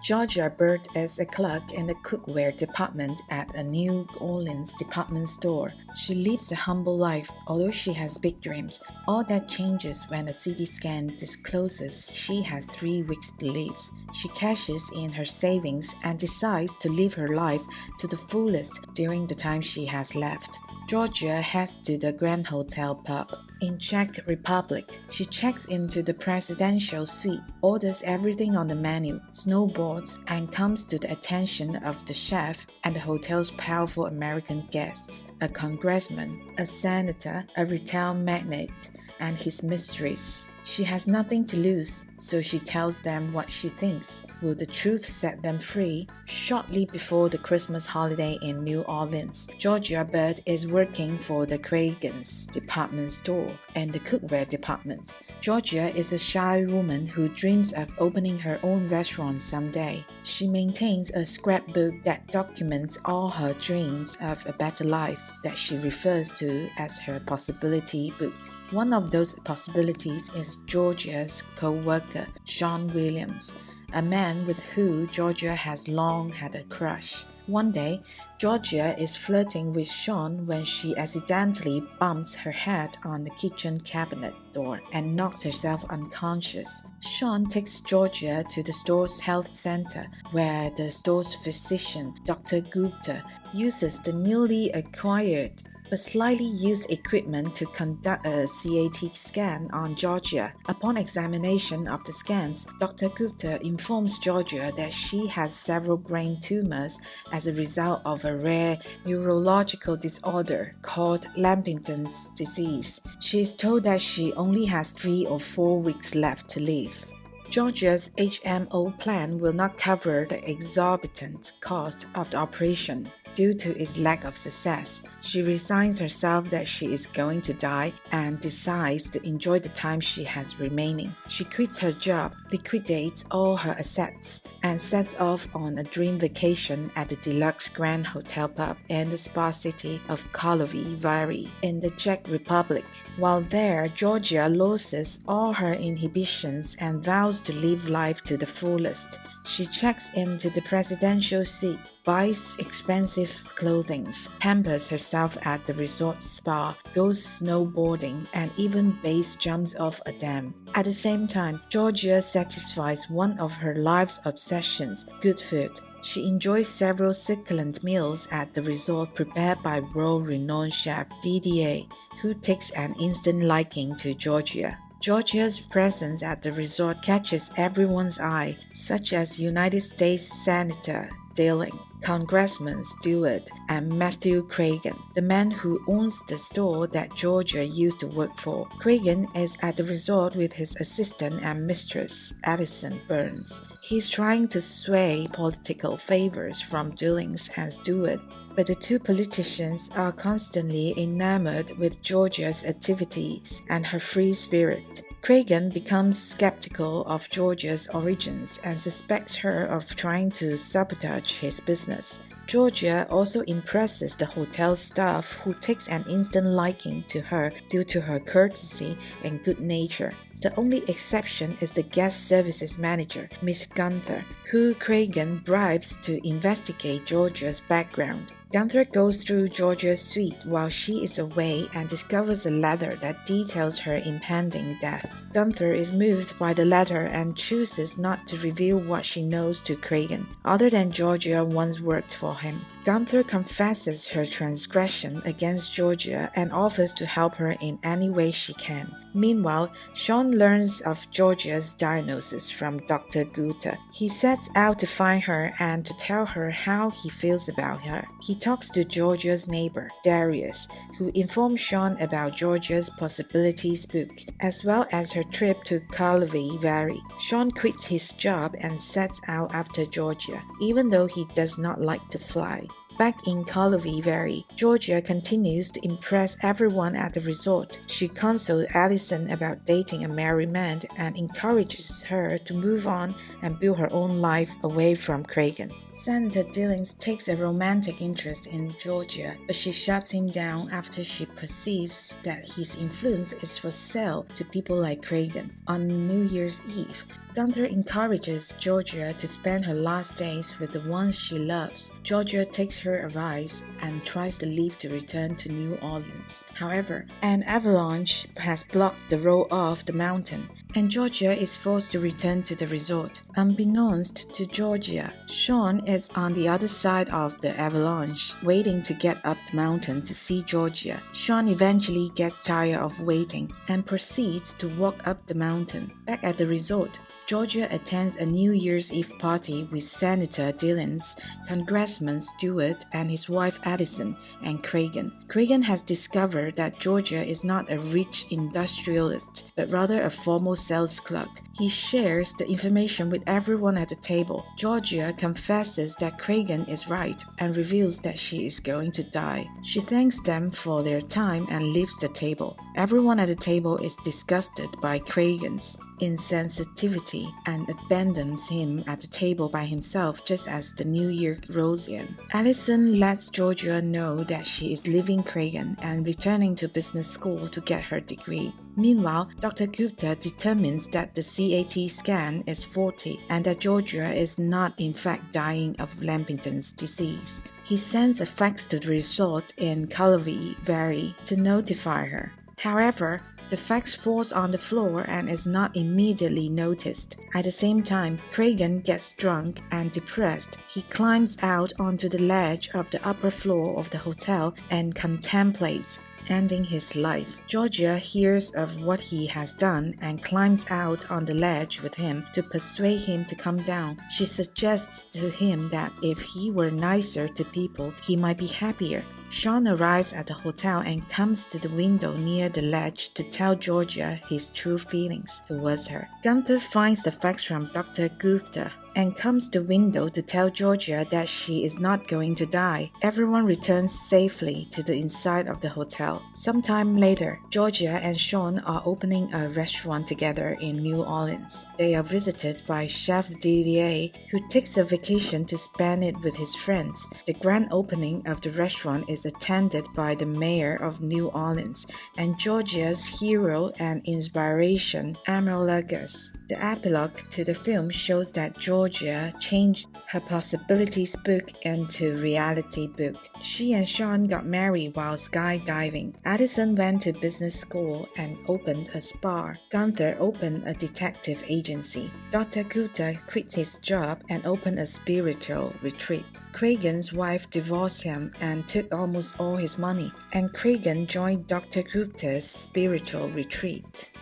Georgia Byrd is a clerk in the cookware department at a New Orleans department store. She lives a humble life, although she has big dreams. All that changes when a CT scan discloses she has 3 weeks to live. She cashes in her savings and decides to live her life to the fullest during the time she has left. Georgia heads to the Grandhotel Pupp in Czech Republic. She checks into the presidential suite, orders everything on the menu, snowboards, and comes to the attention of the chef and the hotel's powerful American guests, a congressman, a senator, a retail magnate, and his mistress. She has nothing to lose, so she tells them what she thinks. Will the truth set them free? Shortly before the Christmas holiday in New Orleans, Georgia Byrd is working for the Craigan's department store and the cookware department. Georgia is a shy woman who dreams of opening her own restaurant someday. She maintains a scrapbook that documents all her dreams of a better life that she refers to as her possibility book. One of those possibilities is Georgia's co-worker, Sean Williams, a man with whom Georgia has long had a crush. One day, Georgia is flirting with Sean when she accidentally bumps her head on the kitchen cabinet door and knocks herself unconscious. Sean takes Georgia to the store's health center, where the store's physician, Dr. Gupta, uses the newly acquired but slightly used equipment to conduct a CAT scan on Georgia. Upon examination of the scans, Dr. Gupta informs Georgia that she has several brain tumors as a result of a rare neurological disorder called Lampington's disease. She is told that she only has 3 or 4 weeks left to live. Georgia's HMO plan will not cover the exorbitant cost of the operation due to its lack of success. She resigns herself that she is going to die and decides to enjoy the time she has remaining. She quits her job, liquidates all her assets, and sets off on a dream vacation at the deluxe Grandhotel Pupp in the spa city of Karlovy Vary in the Czech Republic. While there, Georgia loses all her inhibitions and vows to live life to the fullest. She checks into the presidential suite, buys expensive clothing, pampers herself at the resort spa, goes snowboarding, and even base jumps off a dam. At the same time, Georgia satisfies one of her life's obsessions, good food. She enjoys several succulent meals at the resort prepared by world-renowned chef Didier, who takes an instant liking to Georgia. Georgia's presence at the resort catches everyone's eye, such as United States Senator Dilling, Congressman Stewart, and Matthew Craigan, the man who owns the store that Georgia used to work for. Craigan is at the resort with his assistant and mistress, Addison Burns. He's trying to sway political favors from Dillings and Stewart, but the two politicians are constantly enamored with Georgia's activities and her free spirit. Craigan becomes skeptical of Georgia's origins and suspects her of trying to sabotage his business. Georgia also impresses the hotel staff, who takes an instant liking to her due to her courtesy and good nature. The only exception is the guest services manager, Miss Gunther, who Craigan bribes to investigate Georgia's background. Gunther goes through Georgia's suite while she is away and discovers a letter that details her impending death. Gunther is moved by the letter and chooses not to reveal what she knows to Craigan, other than Georgia once worked for him. Gunther confesses her transgression against Georgia and offers to help her in any way she can. Meanwhile, Sean learns of Georgia's diagnosis from Dr. Gupta. He sets out to find her and to tell her how he feels about her. He talks to Georgia's neighbor, Darius, who informs Sean about Georgia's possibilities book, as well as her trip to Karlovy Vary. Sean quits his job and sets out after Georgia, even though he does not like to fly. Back in Karlovy Vary, Georgia continues to impress everyone at the resort. She consoles Allison about dating a married man and encourages her to move on and build her own life away from Craigan. Senator Dillings takes a romantic interest in Georgia, but she shuts him down after she perceives that his influence is for sale to people like Craigan. On New Year's Eve, Gunther encourages Georgia to spend her last days with the ones she loves. Georgia takes her advice and tries to leave to return to New Orleans. However, an avalanche has blocked the road off the mountain, and Georgia is forced to return to the resort. Unbeknownst to Georgia, Sean is on the other side of the avalanche, waiting to get up the mountain to see Georgia. Sean eventually gets tired of waiting and proceeds to walk up the mountain. Back at the resort, Georgia attends a New Year's Eve party with Senator Dillon's, Congressman Stewart and his wife Addison, and Cragen. Cragen has discovered that Georgia is not a rich industrialist, but rather a formal sales clerk. He shares the information with everyone at the table. Georgia confesses that Cragen is right and reveals that she is going to die. She thanks them for their time and leaves the table. Everyone at the table is disgusted by Cragen's insensitivity and abandons him at the table by himself just as the new year rolls in. Allison lets Georgia know that she is leaving Cragen and returning to business school to get her degree. Meanwhile, Dr. Gupta determines that the CAT scan is faulty and that Georgia is not in fact dying of Lampington's disease. He sends a fax to the resort in Calvary Valley to notify her. However, the fax falls on the floor and is not immediately noticed. At the same time, Cragen gets drunk and depressed. He climbs out onto the ledge of the upper floor of the hotel and contemplates ending his life. Georgia hears of what he has done and climbs out on the ledge with him to persuade him to come down. She suggests to him that if he were nicer to people, he might be happier. Sean arrives at the hotel and comes to the window near the ledge to tell Georgia his true feelings towards her. Gunther finds the fax from Dr. Gupta and comes to the window to tell Georgia that she is not going to die. Everyone returns safely to the inside of the hotel. Sometime later, Georgia and Sean are opening a restaurant together in New Orleans. They are visited by Chef Didier, who takes a vacation to spend it with his friends. The grand opening of the restaurant is attended by the mayor of New Orleans and Georgia's hero and inspiration, Amaryllis. The epilogue to the film shows that Georgia changed her possibilities book into reality book. She and Sean got married while skydiving. Addison went to business school and opened a spa. Gunther opened a detective agency. Dr. Gupta quit his job and opened a spiritual retreat. Cragen's wife divorced him and took almost all his money, and Cragen joined Dr. Gupta's spiritual retreat.